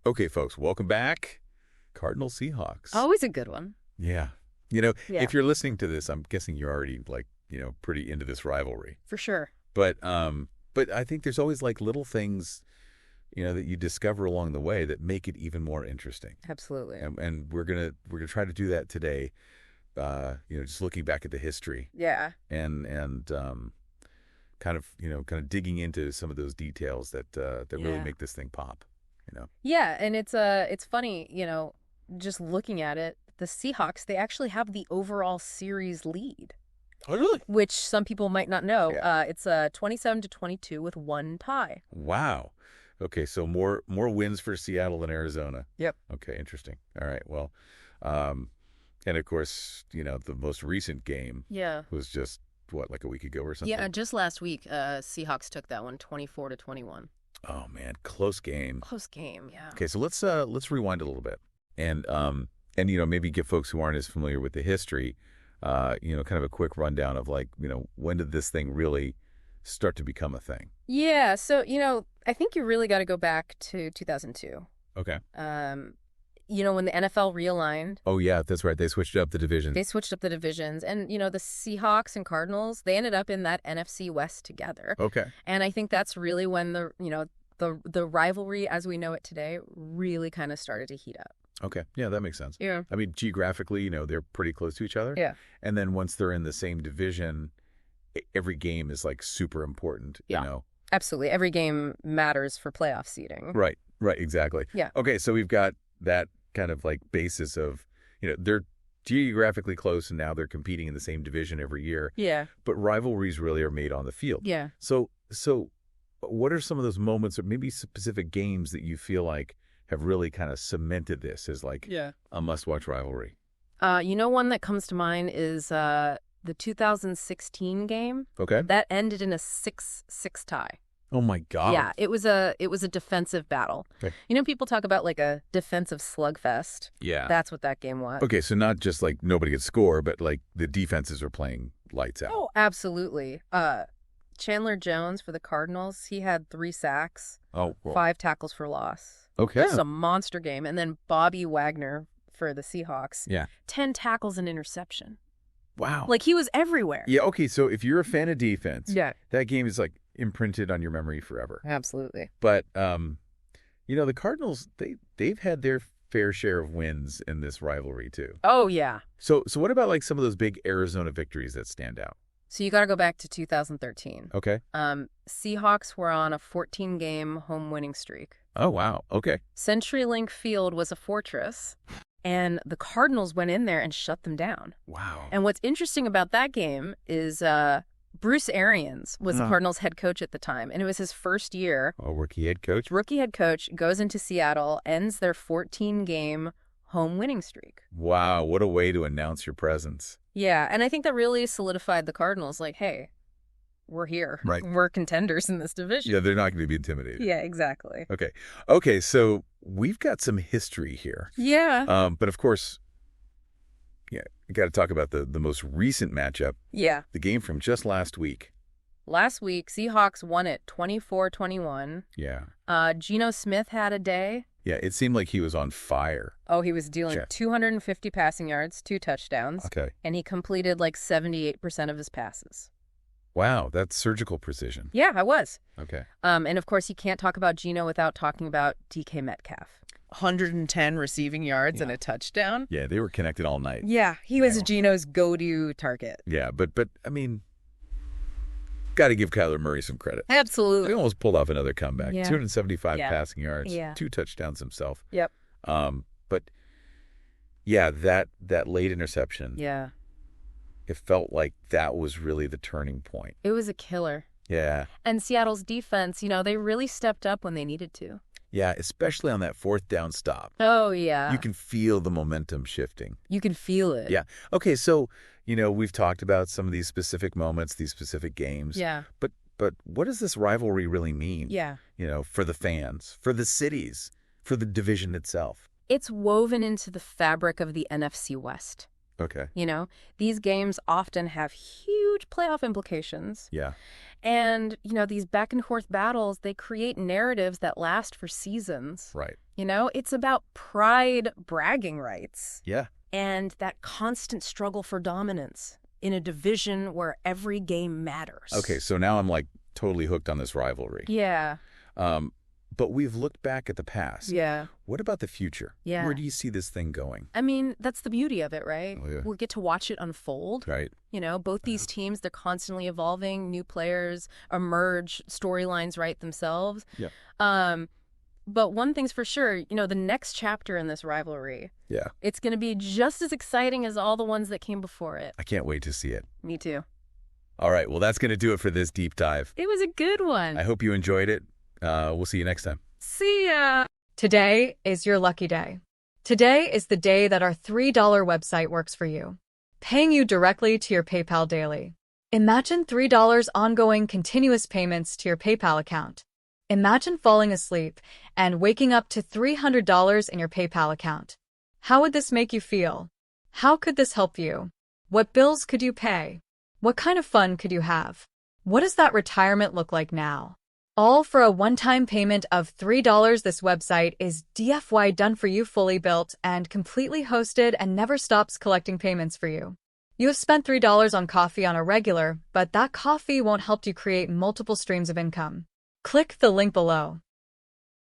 Okay, folks, welcome back. Cardinals-Seahawks. Always a good one. Yeah. Yeah. If you're listening to this, I'm guessing you're already pretty into this rivalry. For sure. But I think there's always like little things, that you discover along the way that make it even more interesting. Absolutely. And we're gonna try to do that today. Just looking back at the history. Yeah. And kind of digging into some of those details that really make this thing pop. Yeah, and it's funny, just looking at it, the Seahawks, they actually have the overall series lead. Oh, really? Which some people might not know. Yeah. It's 27-22 with one tie. Wow. Okay, so more wins for Seattle than Arizona. Yep. Okay, interesting. All right, well, and of course, the most recent game was just, like a week ago or something? Yeah, just last week, Seahawks took that one 24-21. Oh, man, close game. Close game, yeah. Okay, so let's rewind a little bit and maybe give folks who aren't as familiar with the history, kind of a quick rundown of when did this thing really start to become a thing? Yeah, so, I think you really got to go back to 2002. Okay. When the NFL realigned. Oh, yeah, that's right. They switched up the divisions. And, the Seahawks and Cardinals, they ended up in that NFC West together. Okay. And I think that's really when the rivalry as we know it today really kind of started to heat up. Okay. Yeah, that makes sense. Yeah. I mean, geographically, they're pretty close to each other. Yeah. And then once they're in the same division, every game is super important, Absolutely. Every game matters for playoff seeding. Right, exactly. Yeah. Okay, so we've got that kind of basis of, they're geographically close and now they're competing in the same division every year. Yeah. But rivalries really are made on the field. Yeah. So what are some of those moments or maybe specific games that you feel like have really kind of cemented this as a must-watch rivalry? One that comes to mind is the 2016 game. Okay. That ended in a 6-6 tie. Oh my God. Yeah, it was a defensive battle. Okay. People talk about a defensive slugfest. Yeah. That's what that game was. Okay, so not just nobody could score, but the defenses are playing lights out. Oh, absolutely. Chandler Jones for the Cardinals, he had 3 sacks. Oh, cool. 5 tackles for loss. Okay. This is a monster game. And then Bobby Wagner for the Seahawks. Yeah. 10 tackles and interception. Wow. He was everywhere. Yeah, okay, so if you're a fan of defense, yeah, that game is imprinted on your memory forever. Absolutely. But the Cardinals, they've had their fair share of wins in this rivalry too. Oh yeah. So what about some of those big Arizona victories that stand out? So you got to go back to 2013. Okay. Seahawks were on a 14-game home winning streak. Oh wow. Okay. CenturyLink Field was a fortress. And the Cardinals went in there and shut them down. Wow. And what's interesting about that game is Bruce Arians was the Cardinals head coach at the time. And it was his first year. Oh, rookie head coach? Rookie head coach, goes into Seattle, ends their 14-game home winning streak. Wow, what a way to announce your presence. Yeah, and I think that really solidified the Cardinals. Hey, we're here. Right. We're contenders in this division. Yeah, they're not going to be intimidated. Yeah, exactly. Okay, so we've got some history here. Yeah. But of course, you got to talk about the most recent matchup. Yeah. The game from just last week. Last week, Seahawks won it 24-21. Yeah. Geno Smith had a day. Yeah, it seemed like he was on fire. Oh, he was dealing 250 passing yards, 2 touchdowns. Okay. And he completed 78% of his passes. Wow, that's surgical precision. Yeah, I was. Okay. And of course, you can't talk about Geno without talking about DK Metcalf. 110 receiving yards and a touchdown. Yeah, they were connected all night. Yeah, he was Geno's go-to target. Yeah, but I mean, got to give Kyler Murray some credit. Absolutely. He almost pulled off another comeback. Yeah. 275 passing yards, 2 touchdowns himself. Yep. But yeah, that late interception. Yeah. It felt like that was really the turning point. It was a killer. Yeah. And Seattle's defense, they really stepped up when they needed to. Yeah, especially on that 4th down stop. Oh, yeah. You can feel the momentum shifting. You can feel it. Yeah. Okay, so, we've talked about some of these specific moments, these specific games. Yeah. But what does this rivalry really mean? Yeah. For the fans, for the cities, for the division itself? It's woven into the fabric of the NFC West. Okay. You know, these games often have huge playoff implications. Yeah. And, you know, these back and forth battles, they create narratives that last for seasons. Right. You know, it's about pride bragging rights. Yeah. And that constant struggle for dominance in a division where every game matters. Okay, so now I'm like totally hooked on this rivalry. Yeah. But we've looked back at the past. Yeah. What about the future? Yeah. Where do you see this thing going? I mean, that's the beauty of it, right? Oh, yeah. We get to watch it unfold. Right. You know, both these teams, they're constantly evolving. New players emerge, storylines write themselves. Yeah. But one thing's for sure, you know, the next chapter in this rivalry, Yeah. it's going to be just as exciting as all the ones that came before it. I can't wait to see it. Me too. All right, well, that's going to do it for this deep dive. It was a good one. I hope you enjoyed it. We'll see you next time. See ya. Today is your lucky day. Today is the day that our $3 website works for you, paying you directly to your PayPal daily. Imagine $3 ongoing continuous payments to your PayPal account. Imagine falling asleep and waking up to $300 in your PayPal account. How would this make you feel? How could this help you? What bills could you pay? What kind of fun could you have? What does that retirement look like now? All for a one-time payment of $3. This website is DFY done for you, fully built and completely hosted, and never stops collecting payments for you. You have spent $3 on coffee on a regular, but that coffee won't help you create multiple streams of income. Click the link below.